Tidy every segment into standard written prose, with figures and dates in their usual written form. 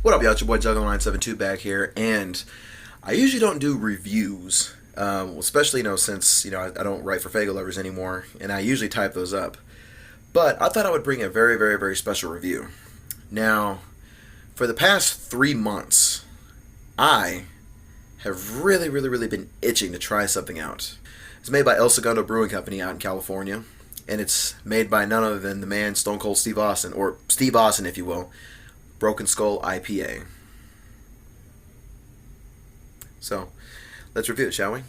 What up, y'all? It's your boy Juggalo972 back here, and I usually don't do reviews, especially since I don't write for Fagel lovers anymore, and I usually type those up. But I thought I would bring a very, very, very special review. Now, for the past 3 months, I have really, really, really been itching to try something out. It's made by El Segundo Brewing Company out in California, and it's made by none other than the man Stone Cold Steve Austin, or Steve Austin, if you will. Broken Skull IPA. So, let's review it, shall we?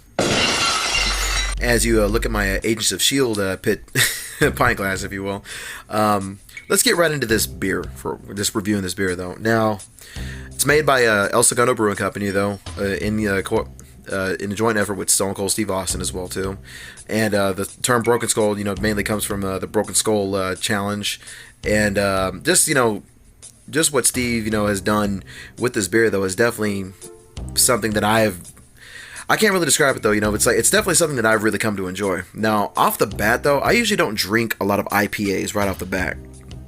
As you look at my Agents of S.H.I.E.L.D. pit pint glass, if you will, let's get right into this beer, for just reviewing this beer, though. Now, it's made by El Segundo Brewing Company, though, in a joint effort with Stone Cold Steve Austin as well, too. And the term Broken Skull, mainly comes from the Broken Skull Challenge. And just what Steve, has done with this beer, though, is definitely something that I can't really describe it, though. It's definitely something that I've really come to enjoy. Now, off the bat, though, I usually don't drink a lot of IPAs right off the bat.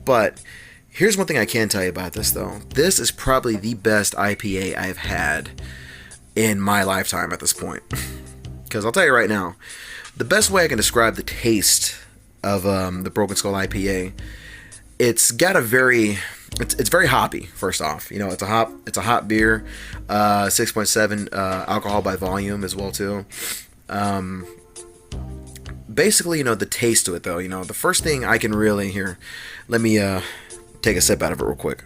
But here's one thing I can tell you about this, though. This is probably the best IPA I've had in my lifetime at this point. Because I'll tell you right now, the best way I can describe the taste of the Broken Skull IPA, it's got a very... It's very hoppy. First off, it's a hop beer, 6.7 alcohol by volume as well too. Basically, the taste to it though. The first thing I can really here, let me take a sip out of it real quick.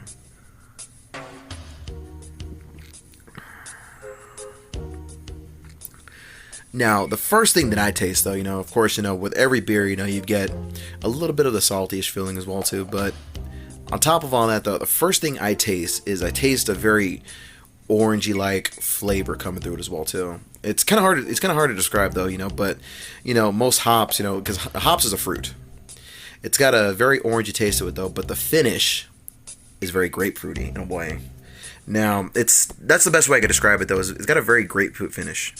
Now, the first thing that I taste though, of course, with every beer, you get a little bit of the salty-ish feeling as well too, but on top of all that, though, the first thing I taste a very orangey-like flavor coming through it as well too. It's kind of hard. It's kind of hard to describe, though, but most hops, because hops is a fruit. It's got a very orangey taste to it, though, but the finish is very grapefruity in a way. Now, that's the best way I could describe it, though. Is it's got a very grapefruit finish.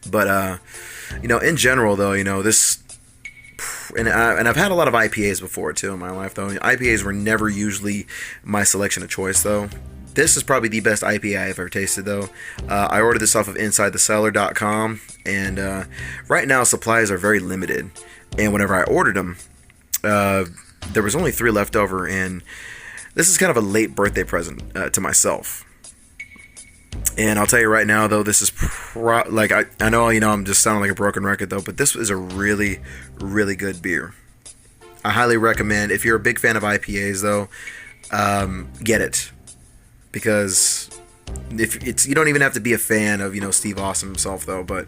But in general, though, this. And I've had a lot of IPAs before, too, in my life, though. IPAs were never usually my selection of choice, though. This is probably the best IPA I've ever tasted, though. I ordered this off of InsideTheCellar.com, and right now supplies are very limited. And whenever I ordered them, there was only 3 left over, and this is kind of a late birthday present to myself. And I'll tell you right now, though, this is I know, I'm just sounding like a broken record, though, but this is a really, really good beer. I highly recommend, if you're a big fan of IPAs, though, get it. Because you don't even have to be a fan of, Steve Austin himself, though, but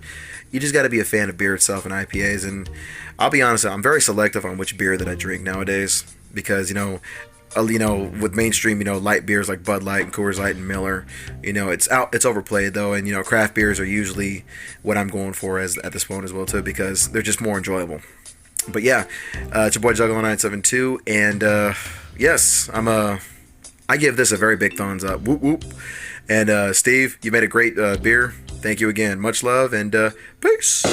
you just got to be a fan of beer itself and IPAs. And I'll be honest, I'm very selective on which beer that I drink nowadays, because, with mainstream, light beers like Bud Light and Coors Light and Miller, it's overplayed, though, and craft beers are usually what I'm going for at this point as well too, because they're just more enjoyable. But yeah, it's your boy Juggalo972, and yes, I give this a very big thumbs up. Whoop whoop. And Steve, you made a great beer. Thank you again. Much love, and peace.